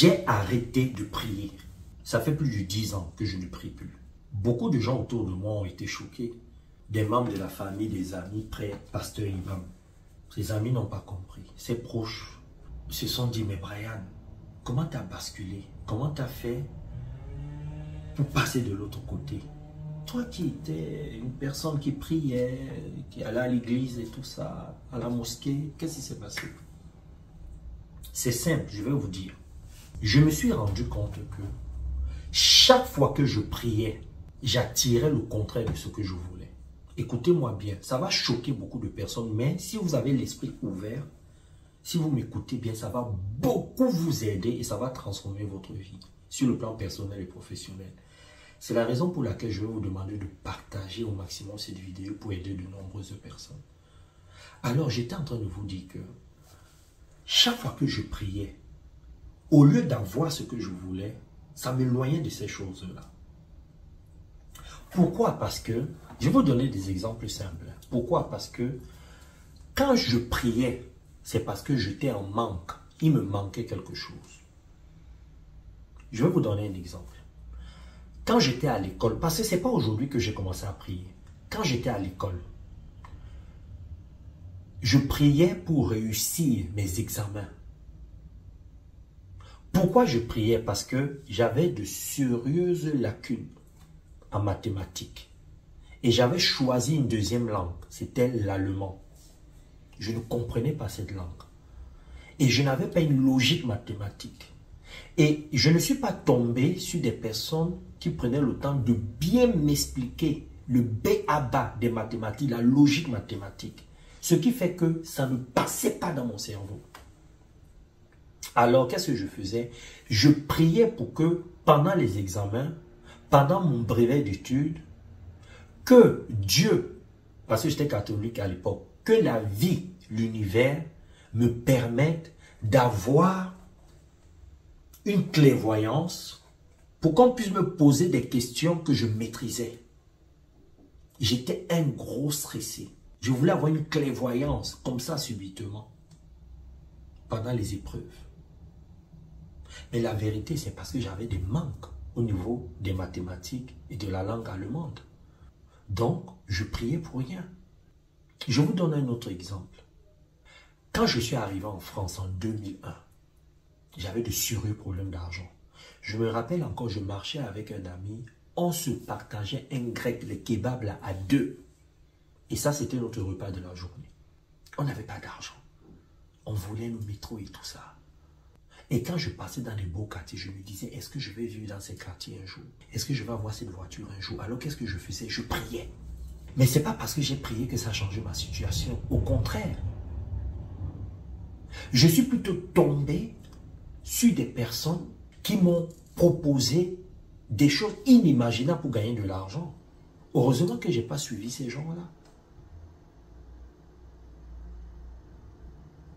J'ai arrêté de prier. Ça fait plus de 10 ans que je ne prie plus. Beaucoup de gens autour de moi ont été choqués. Des membres de la famille, des amis, près, pasteur imam. Ces amis n'ont pas compris. Ses proches se sont dit, mais Brian, comment tu as basculé? Comment tu as fait pour passer de l'autre côté? Toi qui étais une personne qui priait, qui allait à l'église et tout ça, à la mosquée, qu'est-ce qui s'est passé? C'est simple, je vais vous dire. Je me suis rendu compte que chaque fois que je priais, j'attirais le contraire de ce que je voulais. Écoutez-moi bien, ça va choquer beaucoup de personnes, mais si vous avez l'esprit ouvert, si vous m'écoutez bien, ça va beaucoup vous aider et ça va transformer votre vie sur le plan personnel et professionnel. C'est la raison pour laquelle je vais vous demander de partager au maximum cette vidéo pour aider de nombreuses personnes. Alors, j'étais en train de vous dire que chaque fois que je priais, au lieu d'avoir ce que je voulais, ça m'éloignait de ces choses-là. Pourquoi? Parce que, je vais vous donner des exemples simples. Pourquoi? Parce que quand je priais, c'est parce que j'étais en manque. Il me manquait quelque chose. Je vais vous donner un exemple. Quand j'étais à l'école, parce que ce n'est pas aujourd'hui que j'ai commencé à prier. Quand j'étais à l'école, je priais pour réussir mes examens. Pourquoi je priais? Parce que j'avais de sérieuses lacunes en mathématiques. Et j'avais choisi une deuxième langue, c'était l'allemand. Je ne comprenais pas cette langue. Et je n'avais pas une logique mathématique. Et je ne suis pas tombé sur des personnes qui prenaient le temps de bien m'expliquer le b.a.-ba des mathématiques, la logique mathématique. Ce qui fait que ça ne passait pas dans mon cerveau. Alors, qu'est-ce que je faisais? Je priais pour que pendant les examens, pendant mon brevet d'études, que Dieu, parce que j'étais catholique à l'époque, que la vie, l'univers, me permette d'avoir une clairvoyance pour qu'on puisse me poser des questions que je maîtrisais. J'étais un gros stressé. Je voulais avoir une clairvoyance comme ça subitement pendant les épreuves. Mais la vérité, c'est parce que j'avais des manques au niveau des mathématiques et de la langue allemande. Donc, je priais pour rien. Je vous donne un autre exemple. Quand je suis arrivé en France en 2001, j'avais de sérieux problèmes d'argent. Je me rappelle encore, je marchais avec un ami, on se partageait un grec, le kebab là, à deux. Et ça, c'était notre repas de la journée. On n'avait pas d'argent. On voulait le métro et tout ça. Et quand je passais dans les beaux quartiers, je me disais, est-ce que je vais vivre dans ces quartiers un jour? Est-ce que je vais avoir cette voiture un jour? Alors qu'est-ce que je faisais? Je priais. Mais ce n'est pas parce que j'ai prié que ça a changé ma situation. Au contraire. Je suis plutôt tombé sur des personnes qui m'ont proposé des choses inimaginables pour gagner de l'argent. Heureusement que je n'ai pas suivi ces gens-là.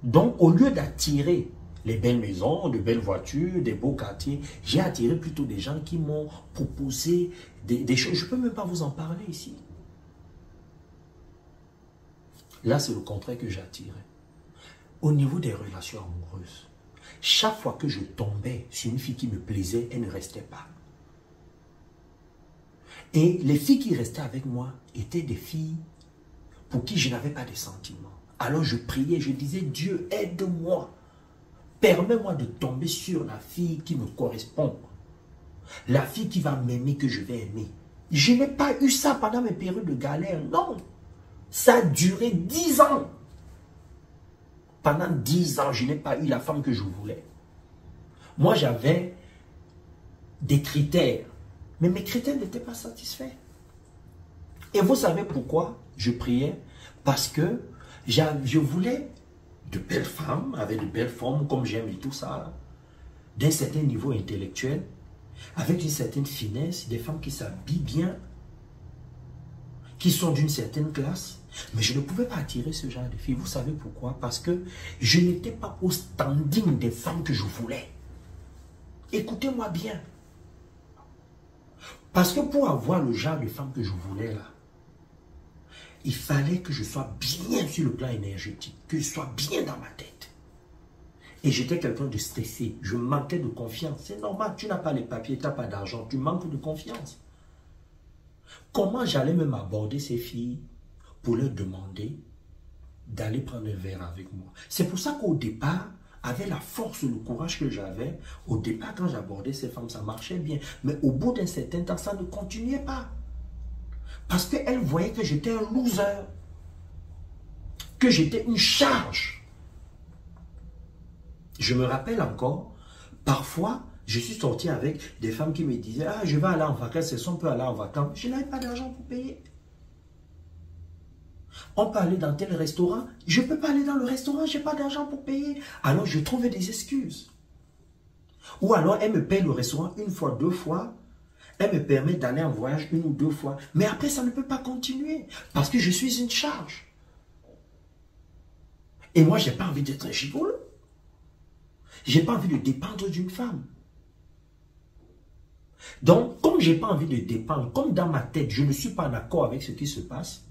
Donc, au lieu d'attirer les belles maisons, de belles voitures, des beaux quartiers, j'ai attiré plutôt des gens qui m'ont proposé des choses. Je ne peux même pas vous en parler ici. Là, c'est le contraire que j'ai attiré. Au niveau des relations amoureuses, chaque fois que je tombais sur une fille qui me plaisait, elle ne restait pas. Et les filles qui restaient avec moi étaient des filles pour qui je n'avais pas de sentiments. Alors je priais, je disais, Dieu, aide-moi. Permets-moi de tomber sur la fille qui me correspond. La fille qui va m'aimer, que je vais aimer. Je n'ai pas eu ça pendant mes périodes de galère, non. Ça a duré 10 ans. Pendant 10 ans, je n'ai pas eu la femme que je voulais. Moi, j'avais des critères. Mais mes critères n'étaient pas satisfaits. Et vous savez pourquoi je priais? Parce que je voulais de belles femmes, avec de belles formes, comme j'aime et tout ça, d'un certain niveau intellectuel, avec une certaine finesse, des femmes qui s'habillent bien, qui sont d'une certaine classe. Mais je ne pouvais pas attirer ce genre de filles. Vous savez pourquoi? Parce que je n'étais pas au standing des femmes que je voulais. Écoutez-moi bien. Parce que pour avoir le genre de femme que je voulais là, il fallait que je sois bien sur le plan énergétique, que je sois bien dans ma tête. Et j'étais quelqu'un de stressé. Je manquais de confiance. C'est normal, tu n'as pas les papiers, tu n'as pas d'argent, tu manques de confiance. Comment j'allais même aborder ces filles pour leur demander d'aller prendre un verre avec moi? C'est pour ça qu'au départ, avec la force, le courage que j'avais, au départ, quand j'abordais ces femmes, ça marchait bien. Mais au bout d'un certain temps, ça ne continuait pas. Parce qu'elles voyaient que j'étais un loser, que j'étais une charge. Je me rappelle encore, parfois, je suis sorti avec des femmes qui me disaient « Ah, je vais aller en vacances, elles sont peu aller en vacances. » Je n'avais pas d'argent pour payer. On peut aller dans tel restaurant. Je ne peux pas aller dans le restaurant, je n'ai pas d'argent pour payer. Alors, je trouvais des excuses. Ou alors, elle me paye le restaurant une fois, deux fois. Elle me permet d'aller en voyage une ou deux fois. Mais après, ça ne peut pas continuer. Parce que je suis une charge. Et moi, je n'ai pas envie d'être un gigolo. Je n'ai pas envie de dépendre d'une femme. Donc, comme je n'ai pas envie de dépendre, comme dans ma tête, je ne suis pas en accord avec ce qui se passe,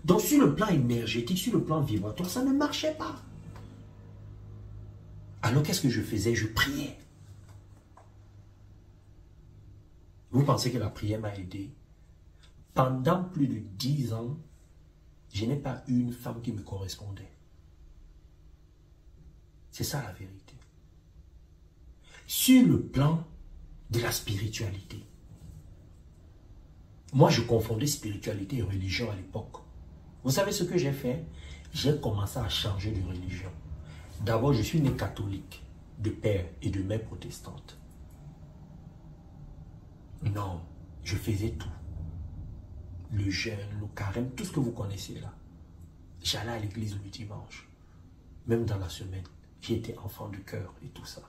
donc sur le plan énergétique, sur le plan vibratoire, ça ne marchait pas. Alors qu'est-ce que je faisais? Je priais. Vous pensez que la prière m'a aidé? Pendant plus de 10 ans, je n'ai pas eu une femme qui me correspondait. C'est ça la vérité. Sur le plan de la spiritualité, moi je confondais spiritualité et religion à l'époque. Vous savez ce que j'ai fait? J'ai commencé à changer de religion. D'abord, je suis né catholique, de père et de mère protestante. Non, je faisais tout. Le jeûne, le carême, tout ce que vous connaissez là. J'allais à l'église le dimanche. Même dans la semaine, j'étais enfant de cœur et tout ça.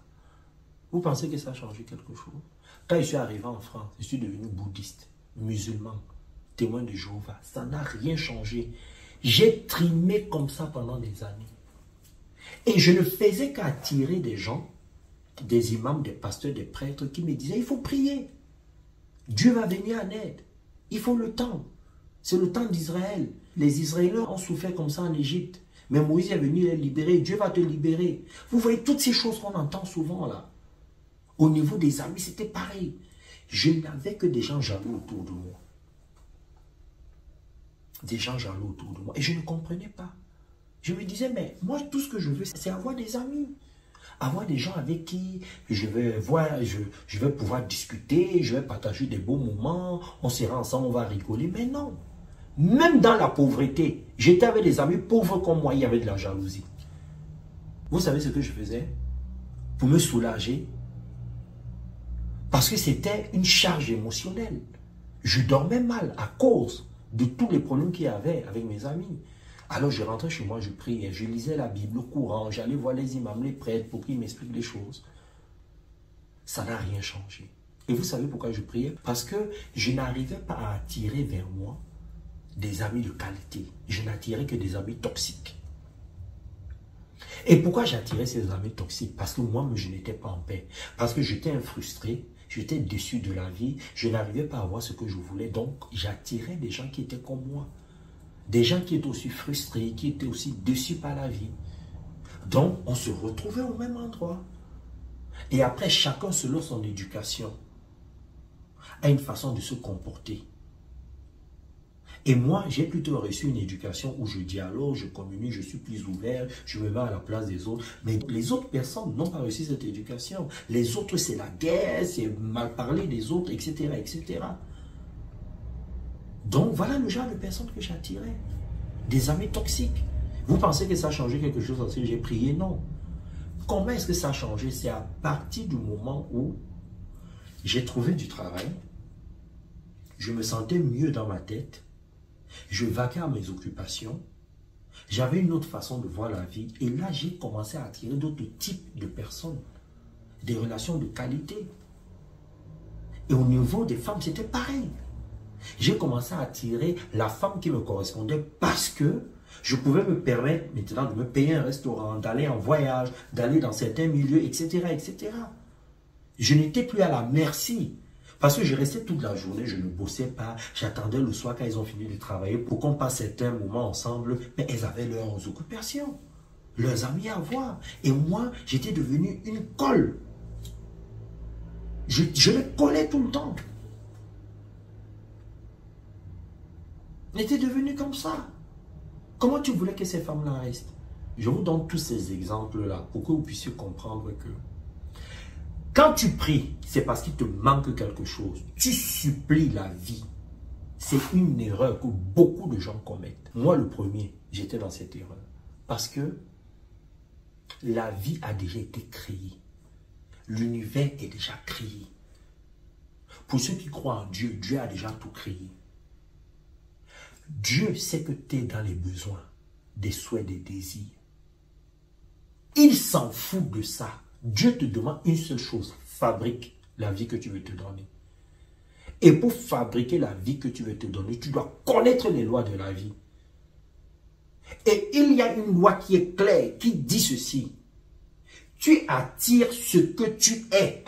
Vous pensez que ça a changé quelque chose? Quand je suis arrivé en France, je suis devenu bouddhiste, musulman, témoin de Jéhovah. Ça n'a rien changé. J'ai trimé comme ça pendant des années. Et je ne faisais qu'attirer des gens, des imams, des pasteurs, des prêtres qui me disaient, il faut prier. Dieu va venir en aide. Il faut le temps. C'est le temps d'Israël. Les Israéliens ont souffert comme ça en Égypte. Mais Moïse est venu les libérer. Dieu va te libérer. Vous voyez toutes ces choses qu'on entend souvent là. Au niveau des amis, c'était pareil. Je n'avais que des gens jaloux autour de moi. Des gens jaloux autour de moi. Et je ne comprenais pas. Je me disais, mais moi, tout ce que je veux, c'est avoir des amis. Avoir des gens avec qui je vais pouvoir discuter, je vais partager des beaux moments, on sera ensemble, on va rigoler. Mais non. Même dans la pauvreté, j'étais avec des amis pauvres comme moi, il y avait de la jalousie. Vous savez ce que je faisais? Pour me soulager. Parce que c'était une charge émotionnelle. Je dormais mal à cause de tous les problèmes qu'il y avait avec mes amis. Alors je rentrais chez moi, je priais, je lisais la Bible au courant, j'allais voir les imams, les prêtres pour qu'ils m'expliquent les choses. Ça n'a rien changé. Et vous savez pourquoi je priais? Parce que je n'arrivais pas à attirer vers moi des amis de qualité. Je n'attirais que des amis toxiques. Et pourquoi j'attirais ces amis toxiques? Parce que moi-même, je n'étais pas en paix. Parce que j'étais frustré, j'étais déçu de la vie, je n'arrivais pas à avoir ce que je voulais. Donc, j'attirais des gens qui étaient comme moi. Des gens qui étaient aussi frustrés, qui étaient aussi déçus par la vie. Donc, on se retrouvait au même endroit. Et après, chacun, selon son éducation, a une façon de se comporter. Et moi, j'ai plutôt reçu une éducation où je dialogue, je communique, je suis plus ouvert, je me mets à la place des autres. Mais les autres personnes n'ont pas reçu cette éducation. Les autres, c'est la guerre, c'est mal parler des autres, etc., etc. Donc, voilà le genre de personnes que j'attirais. Des amis toxiques. Vous pensez que ça a changé quelque chose lorsque j'ai prié? Non. Comment est-ce que ça a changé? C'est à partir du moment où j'ai trouvé du travail, je me sentais mieux dans ma tête, je vaquais à mes occupations, j'avais une autre façon de voir la vie, et là j'ai commencé à attirer d'autres types de personnes, des relations de qualité. Et au niveau des femmes, c'était pareil. J'ai commencé à attirer la femme qui me correspondait parce que je pouvais me permettre maintenant de me payer un restaurant, d'aller en voyage, d'aller dans certains milieux, etc., etc. Je n'étais plus à la merci. Parce que je restais toute la journée, je ne bossais pas, j'attendais le soir quand ils ont fini de travailler pour qu'on passe certains moments ensemble, mais elles avaient leurs occupations. leurs amis à voir. Et moi, j'étais devenu une colle. Je les collais tout le temps. J'étais devenu comme ça. Comment tu voulais que ces femmes-là restent? Je vous donne tous ces exemples-là pour que vous puissiez comprendre que quand tu pries, c'est parce qu'il te manque quelque chose. Tu supplies la vie. C'est une erreur que beaucoup de gens commettent. Moi, le premier, j'étais dans cette erreur. Parce que la vie a déjà été créée. L'univers est déjà créé. Pour ceux qui croient en Dieu, Dieu a déjà tout créé. Dieu sait que tu es dans les besoins, des souhaits, des désirs. Il s'en fout de ça. Dieu te demande une seule chose. Fabrique la vie que tu veux te donner. Et pour fabriquer la vie que tu veux te donner, tu dois connaître les lois de la vie. Et il y a une loi qui est claire, qui dit ceci. Tu attires ce que tu es.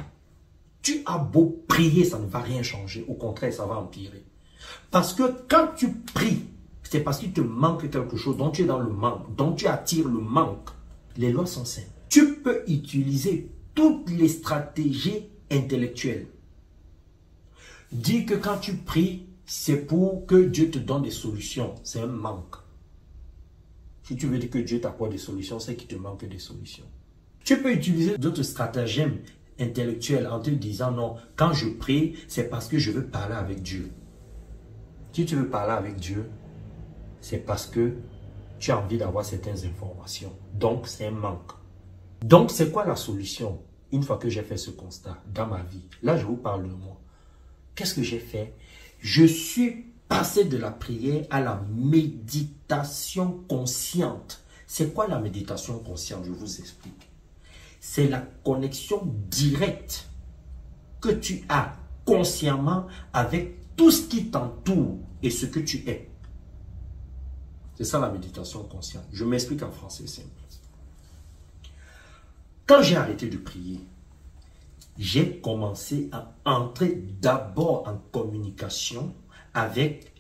Tu as beau prier, ça ne va rien changer. Au contraire, ça va empirer. Parce que quand tu pries, c'est parce qu'il te manque quelque chose, dont tu es dans le manque, dont tu attires le manque. Les lois sont simples. Tu peux utiliser toutes les stratégies intellectuelles. Dis que quand tu pries, c'est pour que Dieu te donne des solutions. C'est un manque. Si tu veux dire que Dieu t'apporte des solutions, c'est qu'il te manque des solutions. Tu peux utiliser d'autres stratagèmes intellectuels en te disant non, quand je prie, c'est parce que je veux parler avec Dieu. Si tu veux parler avec Dieu, c'est parce que tu as envie d'avoir certaines informations. Donc, c'est un manque. Donc, c'est quoi la solution? Une fois que j'ai fait ce constat dans ma vie, là, je vous parle de moi. Qu'est-ce que j'ai fait? Je suis passé de la prière à la méditation consciente. C'est quoi la méditation consciente? Je vous explique. C'est la connexion directe que tu as consciemment avec tout ce qui t'entoure et ce que tu es. C'est ça la méditation consciente. Je m'explique en français simple. Quand j'ai arrêté de prier, j'ai commencé à entrer d'abord en communication avec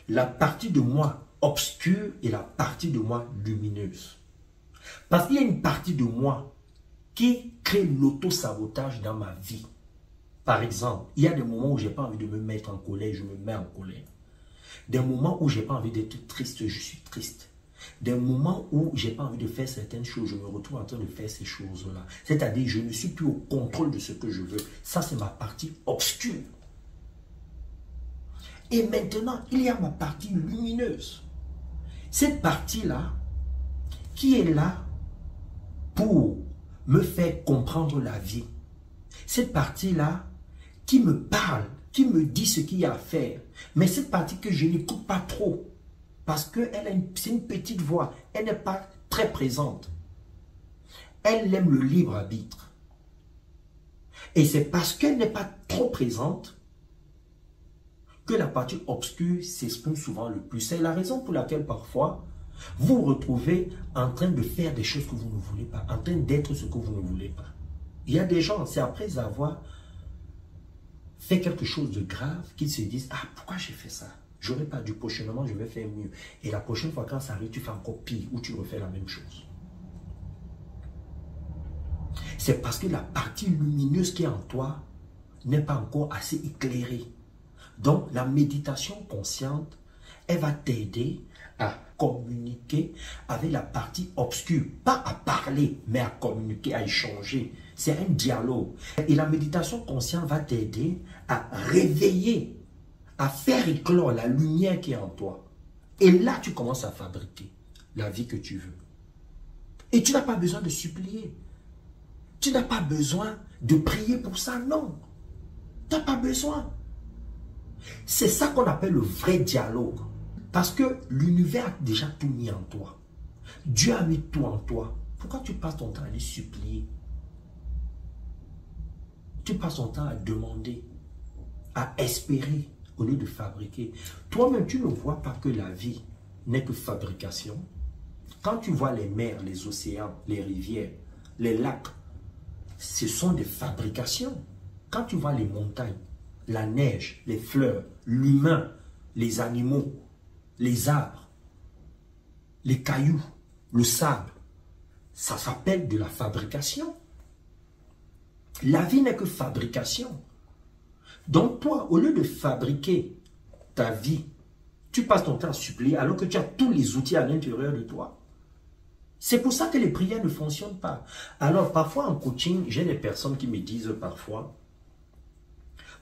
la partie de moi obscure et la partie de moi lumineuse. Parce qu'il y a une partie de moi qui crée l'auto-sabotage dans ma vie. Par exemple, il y a des moments où je n'ai pas envie de me mettre en colère, je me mets en colère. Des moments où je n'ai pas envie d'être triste, je suis triste. Des moments où je n'ai pas envie de faire certaines choses, je me retrouve en train de faire ces choses-là. C'est-à-dire, je ne suis plus au contrôle de ce que je veux. Ça, c'est ma partie obscure. Et maintenant, il y a ma partie lumineuse. Cette partie-là, qui est là pour me faire comprendre la vie. Cette partie-là, qui me parle, qui me dit ce qu'il y a à faire. Mais cette partie que je n'écoute pas trop. Parce que c'est une petite voix. Elle n'est pas très présente. Elle aime le libre arbitre. Et c'est parce qu'elle n'est pas trop présente que la partie obscure s'exprime souvent le plus. C'est la raison pour laquelle parfois, vous vous retrouvez en train de faire des choses que vous ne voulez pas. En train d'être ce que vous ne voulez pas. Il y a des gens, c'est après avoir fait quelque chose de grave qu'ils se disent « Ah, pourquoi j'ai fait ça ? J'aurais pas dû, prochainement, je vais faire mieux. » Et la prochaine fois, quand ça arrive, tu fais encore pire ou tu refais la même chose. C'est parce que la partie lumineuse qui est en toi n'est pas encore assez éclairée. Donc, la méditation consciente, elle va t'aider à communiquer avec la partie obscure. Pas à parler, mais à communiquer, à échanger. C'est un dialogue. Et la méditation consciente va t'aider à réveiller, à faire éclore la lumière qui est en toi. Et là, tu commences à fabriquer la vie que tu veux. Et tu n'as pas besoin de supplier. Tu n'as pas besoin de prier pour ça, non. Tu n'as pas besoin. C'est ça qu'on appelle le vrai dialogue. Parce que l'univers a déjà tout mis en toi. Dieu a mis tout en toi. Pourquoi tu passes ton temps à aller supplier? Tu passes ton temps à demander, à espérer, au lieu de fabriquer. Toi-même, tu ne vois pas que la vie n'est que fabrication. Quand tu vois les mers, les océans, les rivières, les lacs, ce sont des fabrications. Quand tu vois les montagnes, la neige, les fleurs, l'humain, les animaux, les arbres, les cailloux, le sable, ça s'appelle de la fabrication. La vie n'est que fabrication. Donc toi, au lieu de fabriquer ta vie, tu passes ton temps à supplier alors que tu as tous les outils à l'intérieur de toi. C'est pour ça que les prières ne fonctionnent pas. Alors parfois en coaching, j'ai des personnes qui me disent parfois,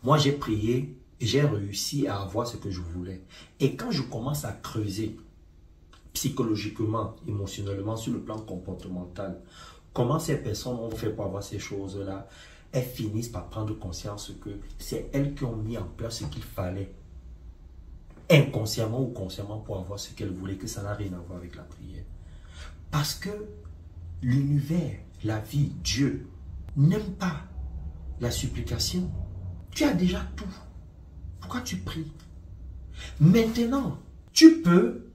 moi j'ai prié et j'ai réussi à avoir ce que je voulais. Et quand je commence à creuser psychologiquement, émotionnellement, sur le plan comportemental, comment ces personnes ont fait pour avoir ces choses-là, elles finissent par prendre conscience que c'est elles qui ont mis en place ce qu'il fallait, inconsciemment ou consciemment, pour avoir ce qu'elles voulaient, que ça n'a rien à voir avec la prière. Parce que l'univers, la vie, Dieu, n'aime pas la supplication. Tu as déjà tout. Pourquoi tu pries? Maintenant, tu peux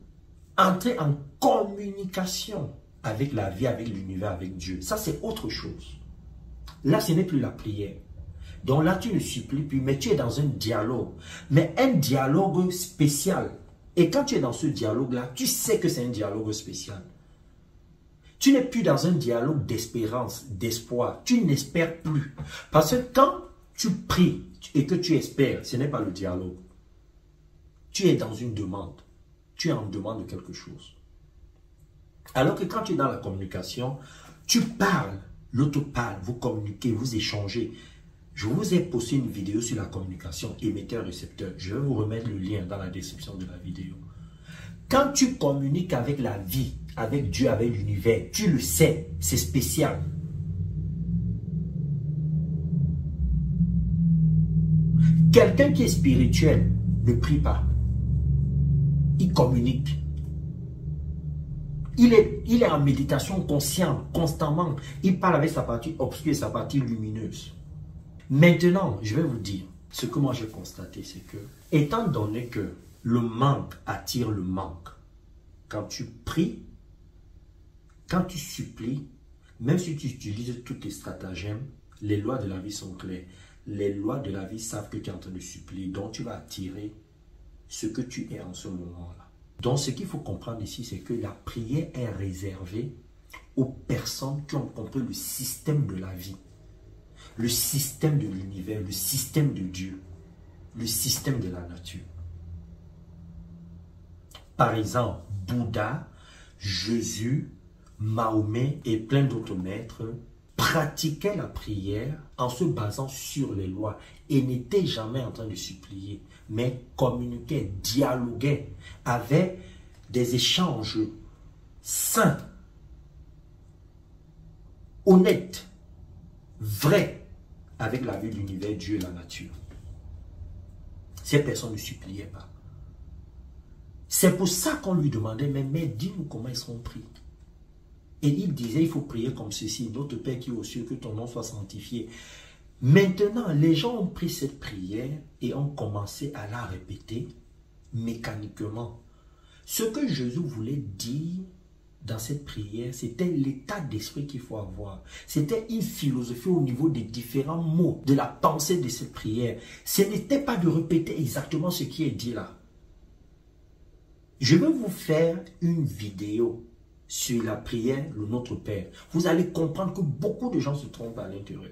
entrer en communication avec la vie, avec l'univers, avec Dieu. Ça, c'est autre chose. Là, ce n'est plus la prière. Donc là, tu ne supplies plus, mais tu es dans un dialogue. Mais un dialogue spécial. Et quand tu es dans ce dialogue-là, tu sais que c'est un dialogue spécial. Tu n'es plus dans un dialogue d'espérance, d'espoir. Tu n'espères plus. Parce que quand tu pries et que tu espères, ce n'est pas le dialogue. Tu es dans une demande. Tu es en demande de quelque chose. Alors que quand tu es dans la communication, tu parles, l'autre parle, vous communiquez, vous échangez. Je vous ai posté une vidéo sur la communication émetteur-récepteur. Je vais vous remettre le lien dans la description de la vidéo. Quand tu communiques avec la vie, avec Dieu, avec l'univers, tu le sais, c'est spécial. Quelqu'un qui est spirituel ne prie pas. Il communique. Il est en méditation consciente, constamment. Il parle avec sa partie obscure et sa partie lumineuse. Maintenant, je vais vous dire, ce que moi j'ai constaté, c'est que, étant donné que le manque attire le manque, quand tu pries, quand tu supplies, même si tu utilises tous tes stratagèmes, les lois de la vie sont claires. Les lois de la vie savent que tu es en train de supplier, donc tu vas attirer ce que tu es en ce moment-là. Donc ce qu'il faut comprendre ici, c'est que la prière est réservée aux personnes qui ont compris le système de la vie, le système de l'univers, le système de Dieu, le système de la nature. Par exemple, Bouddha, Jésus, Mahomet et plein d'autres maîtres pratiquaient la prière en se basant sur les lois et n'étaient jamais en train de supplier, mais communiquaient, dialoguaient, avaient des échanges sains, honnêtes, vrais avec la vie de l'univers, Dieu et la nature. Ces personnes ne suppliaient pas. C'est pour ça qu'on lui demandait, mais dis-nous comment ils seront pris. Et il disait, il faut prier comme ceci, notre Père qui est aux cieux, que ton nom soit sanctifié. Maintenant, les gens ont pris cette prière et ont commencé à la répéter mécaniquement. Ce que Jésus voulait dire dans cette prière, c'était l'état d'esprit qu'il faut avoir. C'était une philosophie au niveau des différents mots de la pensée de cette prière. Ce n'était pas de répéter exactement ce qui est dit là. Je vais vous faire une vidéo sur la prière, le Notre Père. Vous allez comprendre que beaucoup de gens se trompent à l'intérieur.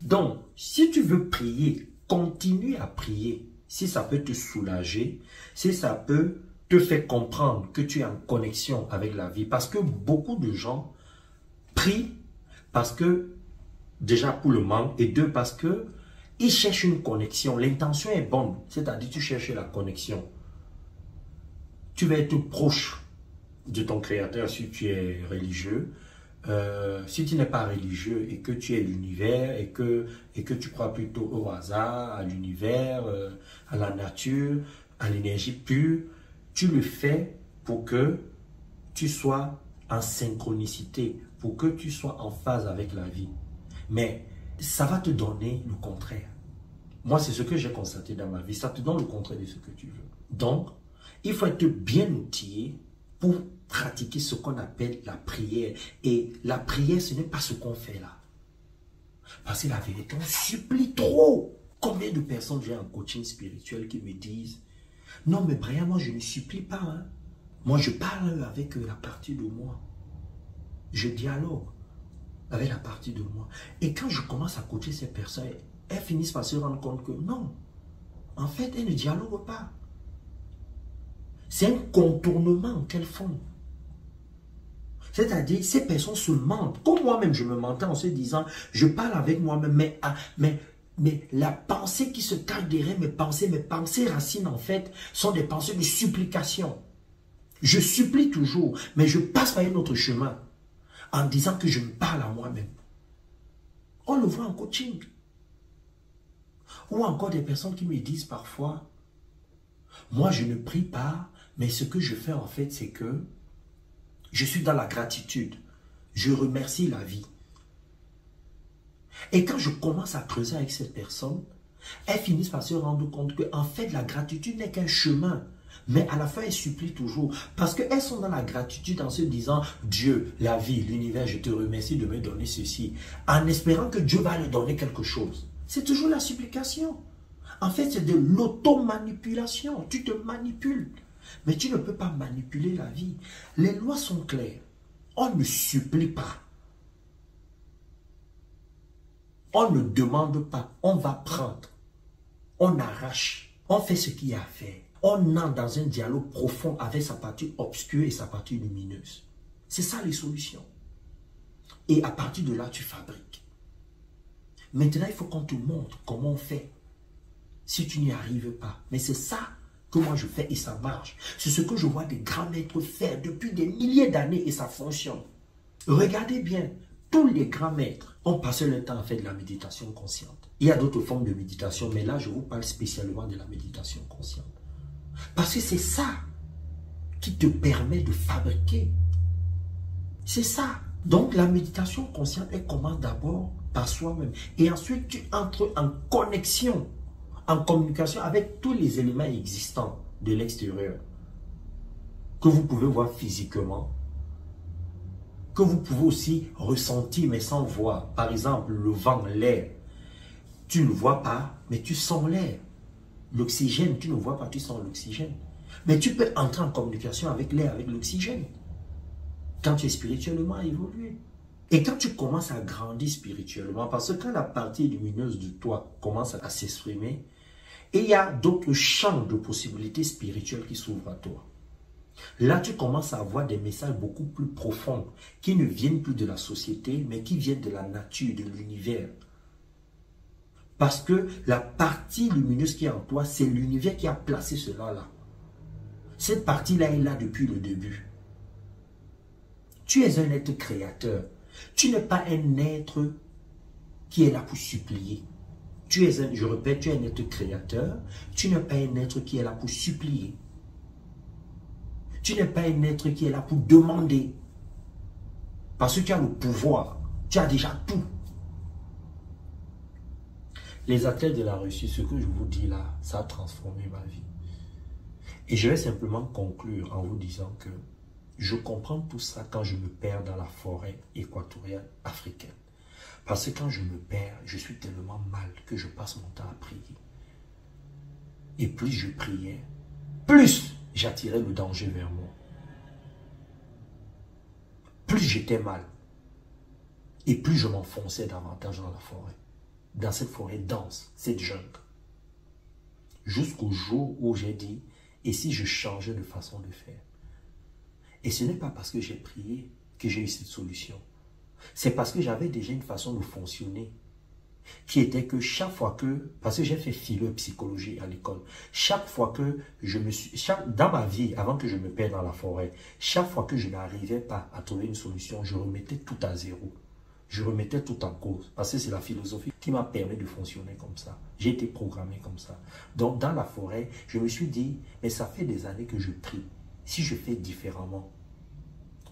Donc, si tu veux prier, continue à prier. Si ça peut te soulager, si ça peut te faire comprendre que tu es en connexion avec la vie. Parce que beaucoup de gens prient parce que, déjà pour le manque, et deux, parce que ils cherchent une connexion. L'intention est bonne, c'est-à-dire tu cherches la connexion. Tu vas être proche de ton créateur si tu es religieux. Si tu n'es pas religieux et que tu es l'univers et que tu crois plutôt au hasard, à l'univers, à la nature, à l'énergie pure, tu le fais pour que tu sois en synchronicité, pour que tu sois en phase avec la vie. Mais ça va te donner le contraire. Moi, c'est ce que j'ai constaté dans ma vie. Ça te donne le contraire de ce que tu veux. Donc, il faut être bien outillé pour pratiquer ce qu'on appelle la prière. Et la prière, ce n'est pas ce qu'on fait là. Parce que la vérité, on supplie trop. Combien de personnes j'ai en coaching spirituel qui me disent « Non, mais Brian, moi, je ne supplie pas. Hein. Moi, je parle avec la partie de moi. » je dialogue avec la partie de moi. Et quand je commence à coacher ces personnes, elles finissent par se rendre compte que non, en fait, elles ne dialoguent pas. C'est un contournement qu'elles font. C'est-à-dire, ces personnes se mentent. Comme moi-même, je me mentais en se disant, je parle avec moi-même, mais la pensée qui se cache derrière mes pensées racines, en fait, sont des pensées de supplication. Je supplie toujours, mais je passe par un autre chemin en disant que je me parle à moi-même. On le voit en coaching. Ou encore des personnes qui me disent parfois, moi je ne prie pas, mais ce que je fais en fait, c'est que je suis dans la gratitude. Je remercie la vie. Et quand je commence à creuser avec ces personnes, elles finissent par se rendre compte que en fait la gratitude n'est qu'un chemin. Mais à la fin, elles supplient toujours. Parce qu'elles sont dans la gratitude en se disant, Dieu, la vie, l'univers, je te remercie de me donner ceci. En espérant que Dieu va leur donner quelque chose. C'est toujours la supplication. En fait, c'est de l'auto-manipulation. Tu te manipules. Mais tu ne peux pas manipuler la vie. Les lois sont claires. On ne supplie pas. On ne demande pas. On va prendre. On arrache. On fait ce qu'il y a à faire. On entre dans un dialogue profond avec sa partie obscure et sa partie lumineuse. C'est ça les solutions. Et à partir de là, tu fabriques. Maintenant, il faut qu'on te montre comment on fait. Si tu n'y arrives pas. Mais c'est ça que moi je fais et ça marche. C'est ce que je vois des grands maîtres faire depuis des milliers d'années et ça fonctionne. Regardez bien, tous les grands maîtres ont passé le temps à faire de la méditation consciente. Il y a d'autres formes de méditation, mais là je vous parle spécialement de la méditation consciente. Parce que c'est ça qui te permet de fabriquer. C'est ça. Donc la méditation consciente, elle commence d'abord par soi-même. Et ensuite, tu entres en connexion, en communication avec tous les éléments existants de l'extérieur. Que vous pouvez voir physiquement. Que vous pouvez aussi ressentir mais sans voir. Par exemple, le vent, l'air. Tu ne le vois pas, mais tu sens l'air. L'oxygène, tu ne vois pas, tu sens l'oxygène. Mais tu peux entrer en communication avec l'air, avec l'oxygène. Quand tu es spirituellement évolué. Et quand tu commences à grandir spirituellement, parce que quand la partie lumineuse de toi commence à s'exprimer, et il y a d'autres champs de possibilités spirituelles qui s'ouvrent à toi. Là, tu commences à avoir des messages beaucoup plus profonds, qui ne viennent plus de la société, mais qui viennent de la nature, de l'univers. Parce que la partie lumineuse qui est en toi, c'est l'univers qui a placé cela là. Cette partie-là est là depuis le début. Tu es un être créateur. Tu n'es pas un être qui est là pour supplier. Je répète, tu es un être créateur. Tu n'es pas un être qui est là pour supplier. Tu n'es pas un être qui est là pour demander. Parce que tu as le pouvoir. Tu as déjà tout. Les athlètes de la réussite, ce que je vous dis là, ça a transformé ma vie. Et je vais simplement conclure en vous disant que je comprends tout ça quand je me perds dans la forêt équatoriale africaine. Parce que quand je me perds, je suis tellement mal que je passe mon temps à prier. Et plus je priais, plus j'attirais le danger vers moi. Plus j'étais mal. Et plus je m'enfonçais davantage dans la forêt. Dans cette forêt dense, cette jungle. Jusqu'au jour où j'ai dit, et si je changeais de façon de faire? Et ce n'est pas parce que j'ai prié que j'ai eu cette solution. C'est parce que j'avais déjà une façon de fonctionner qui était que chaque fois que, parce que j'ai fait philo et psychologie à l'école, chaque fois que dans ma vie, avant que je me perde dans la forêt, chaque fois que je n'arrivais pas à trouver une solution, je remettais tout à zéro. Je remettais tout en cause, parce que c'est la philosophie qui m'a permis de fonctionner comme ça. J'ai été programmé comme ça. Donc dans la forêt, je me suis dit, mais ça fait des années que je prie. Si je fais différemment,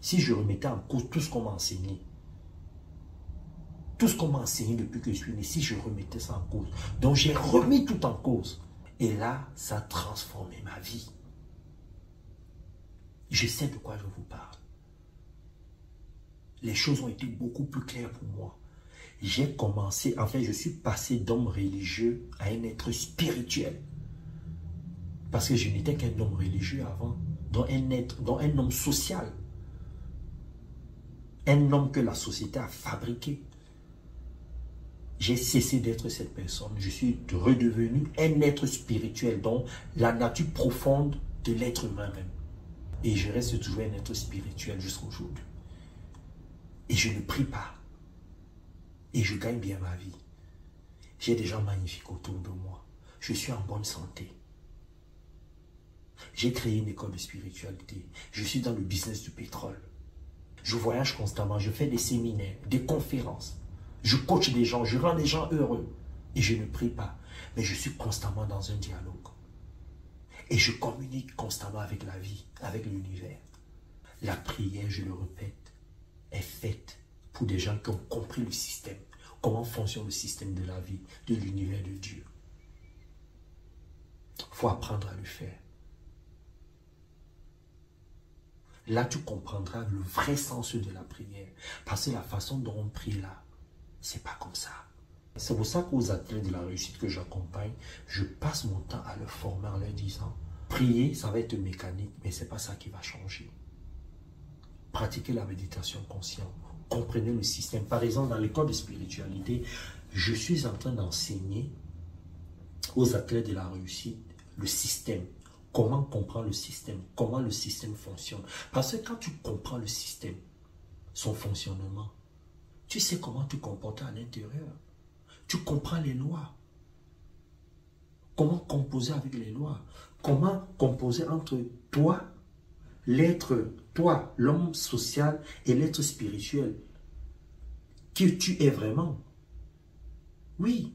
si je remettais en cause tout ce qu'on m'a enseigné, tout ce qu'on m'a enseigné depuis que je suis né, si je remettais ça en cause. Donc j'ai remis tout en cause. Et là, ça a transformé ma vie. Je sais de quoi je vous parle. Les choses ont été beaucoup plus claires pour moi. J'ai commencé, en fait, je suis passé d'homme religieux à un être spirituel. Parce que je n'étais qu'un homme religieux avant, donc un homme social. Un homme que la société a fabriqué. J'ai cessé d'être cette personne. Je suis redevenu un être spirituel, donc la nature profonde de l'être humain même. Et je reste toujours un être spirituel jusqu'à aujourd'hui. Et je ne prie pas. Et je gagne bien ma vie. J'ai des gens magnifiques autour de moi. Je suis en bonne santé. J'ai créé une école de spiritualité. Je suis dans le business du pétrole. Je voyage constamment. Je fais des séminaires, des conférences. Je coach des gens. Je rends les gens heureux. Et je ne prie pas. Mais je suis constamment dans un dialogue. Et je communique constamment avec la vie, avec l'univers. La prière, je le répète, est faite pour des gens qui ont compris le système. Comment fonctionne le système de la vie, de l'univers de Dieu. Il faut apprendre à le faire. Là, tu comprendras le vrai sens de la prière. Parce que la façon dont on prie là, c'est pas comme ça. C'est pour ça qu'aux athlètes de la réussite que j'accompagne, je passe mon temps à leur former en leur disant, prier, ça va être mécanique, mais c'est pas ça qui va changer. Pratiquez la méditation consciente. Comprenez le système. Par exemple, dans l'école de spiritualité, je suis en train d'enseigner aux athlètes de la réussite le système. Comment comprendre le système? Comment le système fonctionne? Parce que quand tu comprends le système, son fonctionnement, tu sais comment te comporter à l'intérieur. Tu comprends les lois. Comment composer avec les lois? Comment composer entre toi, l'être, toi, l'homme social et l'être spirituel que tu es vraiment. Oui,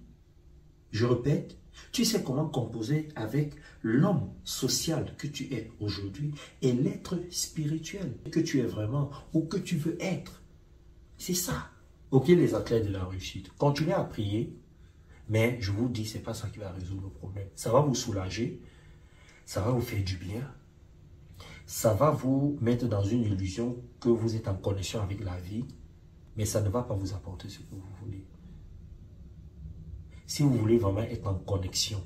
je répète, tu sais comment composer avec l'homme social que tu es aujourd'hui et l'être spirituel que tu es vraiment ou que tu veux être. C'est ça. Ok, les athlètes de la réussite, continuez à prier, mais je vous dis, ce n'est pas ça qui va résoudre le problème. Ça va vous soulager, ça va vous faire du bien, ça va vous mettre dans une illusion que vous êtes en connexion avec la vie, mais ça ne va pas vous apporter ce que vous voulez. Si vous voulez vraiment être en connexion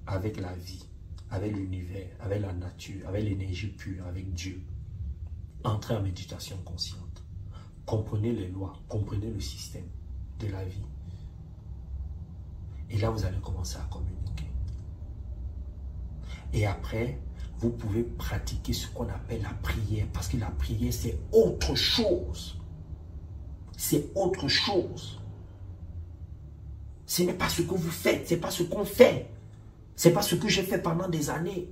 avec la vie, avec l'univers, avec la nature, avec l'énergie pure, avec Dieu, entrez en méditation consciente. Comprenez les lois, comprenez le système de la vie. Et là, vous allez commencer à communiquer. Et après, vous pouvez pratiquer ce qu'on appelle la prière. Parce que la prière, c'est autre chose. C'est autre chose. Ce n'est pas ce que vous faites, ce n'est pas ce qu'on fait. Ce n'est pas ce que j'ai fait pendant des années.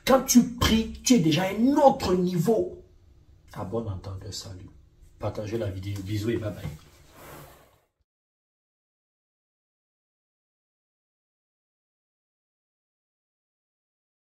Quand tu pries, tu es déjà à un autre niveau. À bon entendeur, salut. Partagez la vidéo. Bisous et bye bye.